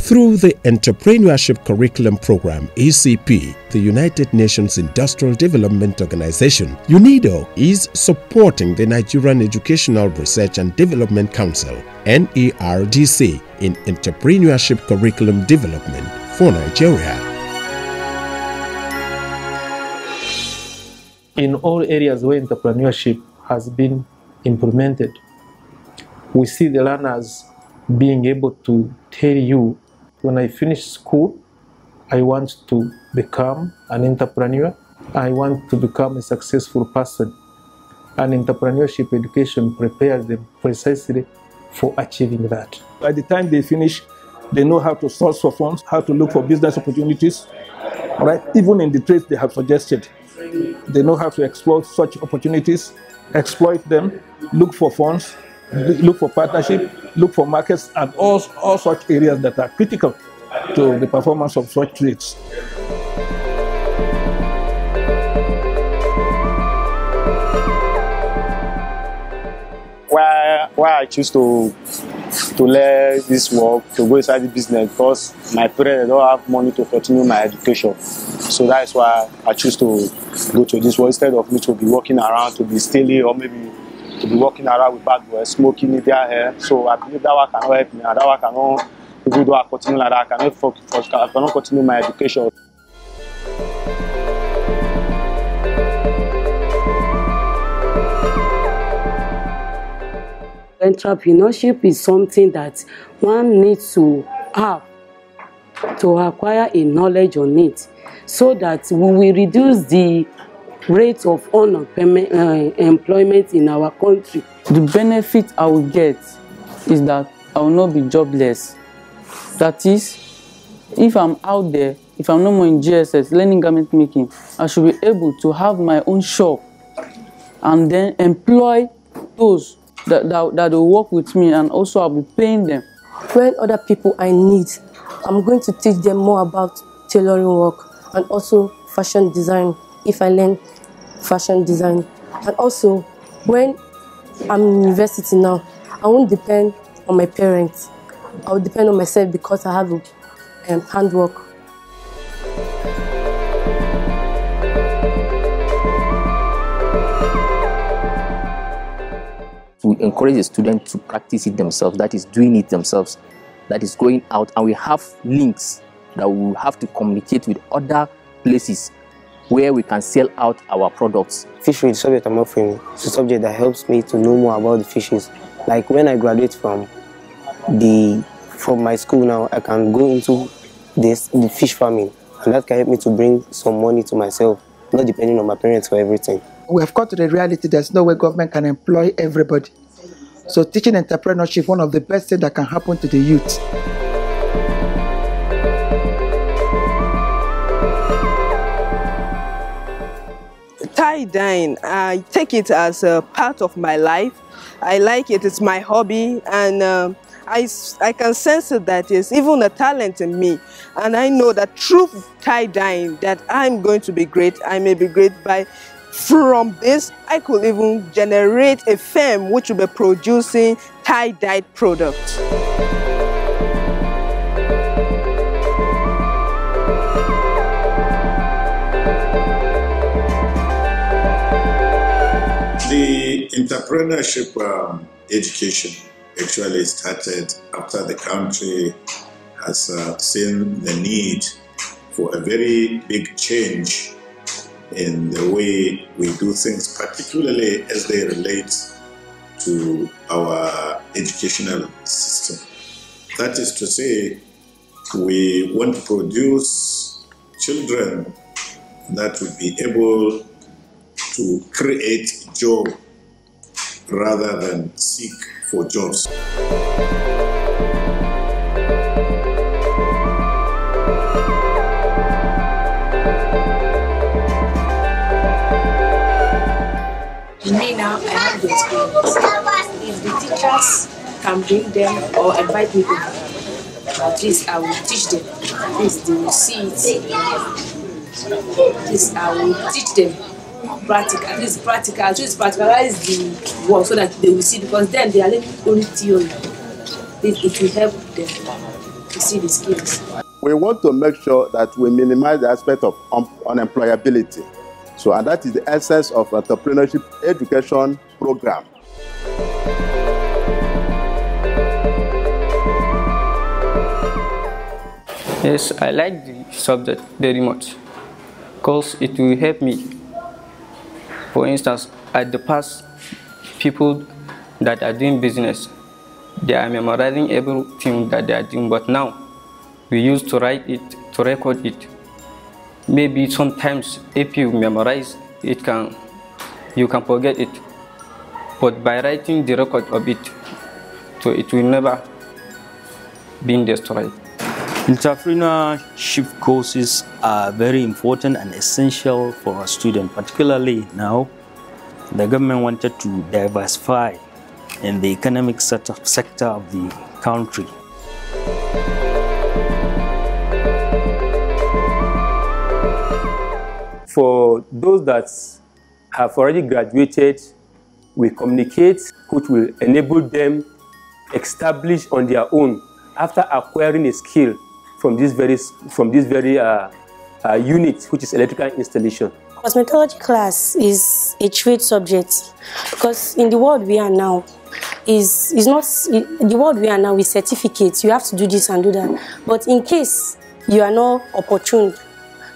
Through the Entrepreneurship Curriculum Program, ECP, the United Nations Industrial Development Organization, UNIDO is supporting the Nigerian Educational Research and Development Council, NERDC, in entrepreneurship curriculum development for Nigeria. In all areas where entrepreneurship has been implemented, we see the learners being able to tell you, when I finish school, I want to become an entrepreneur. I want to become a successful person. And entrepreneurship education prepares them precisely for achieving that. By the time they finish, they know how to source for funds, how to look for business opportunities, right? Even in the trades they have suggested. They know how to explore such opportunities, exploit them, look for funds, look for partnership, look for markets, and all such areas that are critical to the performance of such trades. Why I choose to learn this work, to go inside the business, because my parents don't have money to continue my education. So that's why I choose to go to this work instead of me to be walking around, to be stealing, or maybe to be walking around with bad boys, smoking in their hair. So I believe that work cannot help me, and that work cannot, even though I continue like that, I cannot continue my education. Entrepreneurship is something that one needs to have to acquire a knowledge on it, so that we will reduce the rate of unemployment in our country. The benefit I will get is that I will not be jobless. That is, if I'm out there, if I'm no more in GSS learning garment making, I should be able to have my own shop and then employ those that will work with me, and also I'll be paying them. When other people I need, I'm going to teach them more about tailoring work and also fashion design if I learn fashion design. And also, when I'm in university now, I won't depend on my parents. I will depend on myself because I have handwork. We encourage the students to practice it themselves, that is doing it themselves, that is going out, and we have links that we will have to communicate with other places where we can sell out our products. Fisheries, the subject I'm offering, is a subject that helps me to know more about the fishes. Like when I graduate from my school now, I can go into the fish farming, and that can help me to bring some money to myself, not depending on my parents for everything. We have got to the reality there's no way government can employ everybody. So teaching entrepreneurship is one of the best things that can happen to the youth. Tie-dyeing, I take it as a part of my life. I like it, it's my hobby, and I can sense it that is even a talent in me. And I know that through tie-dyeing that I'm going to be great. I may be great from this, I could even generate a firm which will be producing tie-dyed products. The entrepreneurship education actually started after the country has seen the need for a very big change in the way we do things, particularly as they relate to our educational system. That is to say, we want to produce children that will be able to create jobs rather than seek for jobs. Me now, I have the experience. If the teachers can bring them or invite me over, at least I will teach them. At least they will see it. At least I will teach them practical. At least practicalize the work so that they will see, because then they are learning only theory. It will help them. to see the skills. We want to make sure that we minimize the aspect of unemployability. So, and that is the essence of entrepreneurship education program. Yes, I like the subject very much because it will help me. For instance, at the past, people that are doing business, they are memorizing everything that they are doing, but now we used to write it, to record it. Maybe sometimes if you memorize, you can forget it. But by writing the record of it, so it will never be destroyed. Entrepreneurship courses are very important and essential for our students, particularly now the government wanted to diversify in the economic sector of the country. For those that have already graduated, we communicate, which will enable them establish on their own after acquiring a skill from this very unit, which is electrical installation. Cosmetology class is a trade subject because in the world we are now is certificates. You have to do this and do that. But in case you are not opportune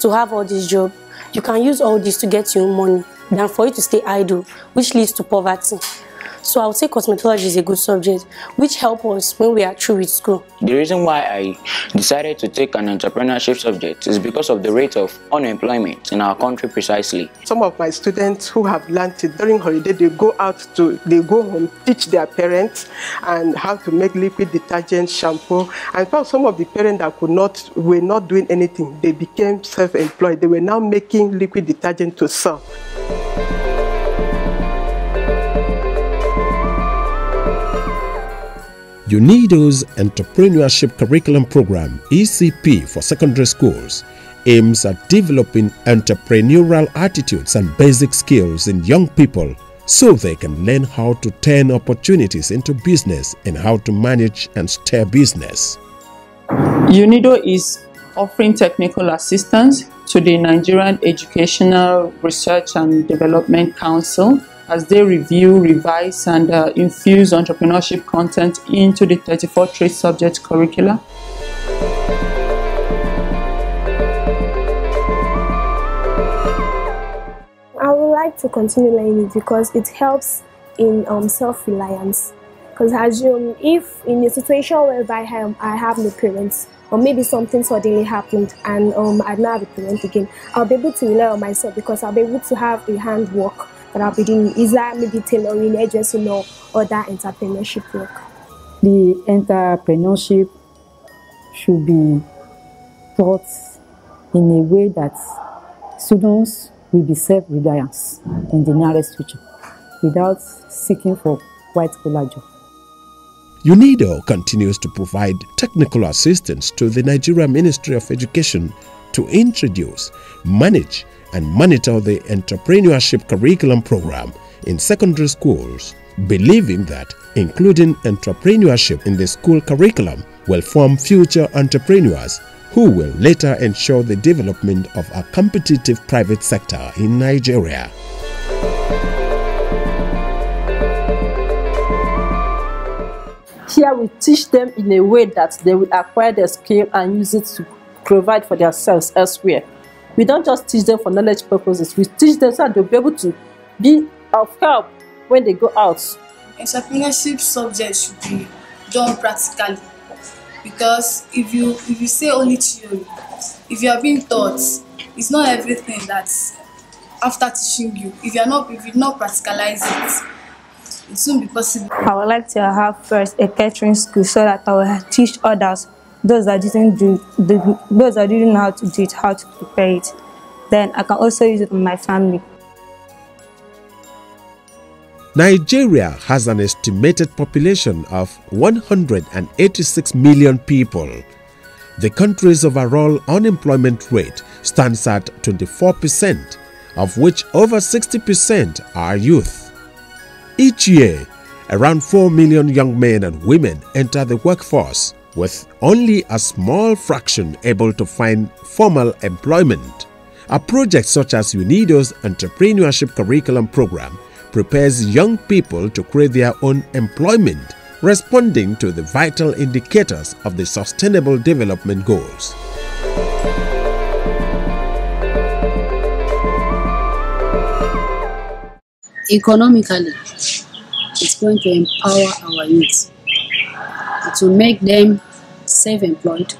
to have all this job, you can use all this to get your own money than for you to stay idle, which leads to poverty. So I would say cosmetology is a good subject, which helps us when we are through with school. The reason why I decided to take an entrepreneurship subject is because of the rate of unemployment in our country precisely. Some of my students who have learned it during holiday, they go home, teach their parents and how to make liquid detergent, shampoo. And for some of the parents that were not doing anything, they became self-employed. They were now making liquid detergent to sell. UNIDO's Entrepreneurship Curriculum Program, ECP for secondary schools, aims at developing entrepreneurial attitudes and basic skills in young people so they can learn how to turn opportunities into business and how to manage and steer business. UNIDO is offering technical assistance to the Nigerian Educational Research and Development Council as they review, revise, and infuse entrepreneurship content into the 34 trade subject curricula. I would like to continue learning it because it helps in self-reliance. Because assume if in a situation whereby I have no parents, or maybe something suddenly happened and I don't have a parent again, I'll be able to rely on myself because I'll be able to have a handwork that I'll be doing, either maybe tailoring, hairdressing, or other entrepreneurship work. The entrepreneurship should be taught in a way that students will be self-reliant in the nearest future without seeking for white-collar job. UNIDO continues to provide technical assistance to the Nigerian Ministry of Education to introduce, manage, and monitor the Entrepreneurship Curriculum Program in secondary schools, believing that including entrepreneurship in the school curriculum will form future entrepreneurs who will later ensure the development of a competitive private sector in Nigeria. Here we teach them in a way that they will acquire the skill and use it to provide for themselves elsewhere. We don't just teach them for knowledge purposes, we teach them so that they'll be able to be of help when they go out. Entrepreneurship subjects should be done practically, because if you say only theory, if you are being taught, it's not everything that's after teaching you. If you not practicalize it, it won't be possible. I would like to have first a catering school so that I will teach others, those that didn't know how to do it, how to prepare it. Then I can also use it in my family. Nigeria has an estimated population of 186 million people. The country's overall unemployment rate stands at 24%, of which over 60% are youth. Each year, around 4 million young men and women enter the workforce, with only a small fraction able to find formal employment. A project such as UNIDO's Entrepreneurship Curriculum Program prepares young people to create their own employment, responding to the vital indicators of the Sustainable Development Goals. Economically, it's going to empower our youth. It will make them self-employed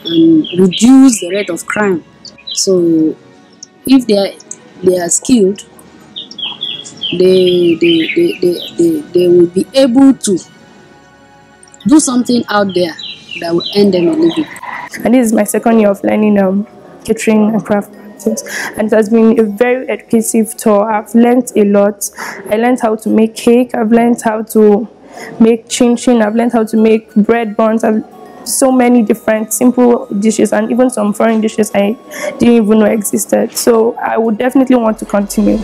and reduce the rate of crime. So if they are skilled, they will be able to do something out there that will earn them a living. And this is my second year of learning catering and craft practice, and it has been a very educative tour. I've learned a lot. I learned how to make cake, I've learned how to make chin-chin, I've learned how to make bread buns, so many different simple dishes, and even some foreign dishes I didn't even know existed. So I would definitely want to continue.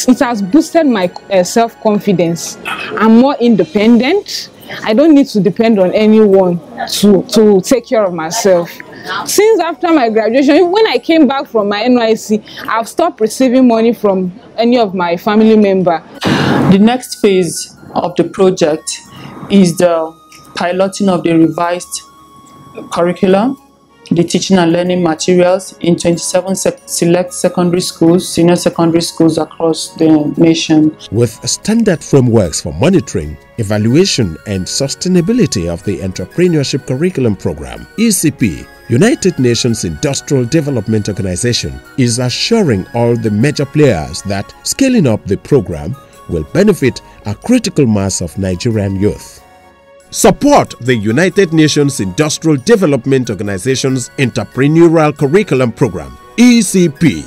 It has boosted my self-confidence. I'm more independent. I don't need to depend on anyone to take care of myself. Since after my graduation, when I came back from my NYC, I've stopped receiving money from any of my family members. The next phase of the project is the piloting of the revised curriculum, the teaching and learning materials in 27 select secondary schools, senior secondary schools across the nation. With standard frameworks for monitoring, evaluation and sustainability of the Entrepreneurship Curriculum Program, ECP, United Nations Industrial Development Organization is assuring all the major players that scaling up the program will benefit a critical mass of Nigerian youth. Support the United Nations Industrial Development Organization's Entrepreneurial Curriculum Program, ECP,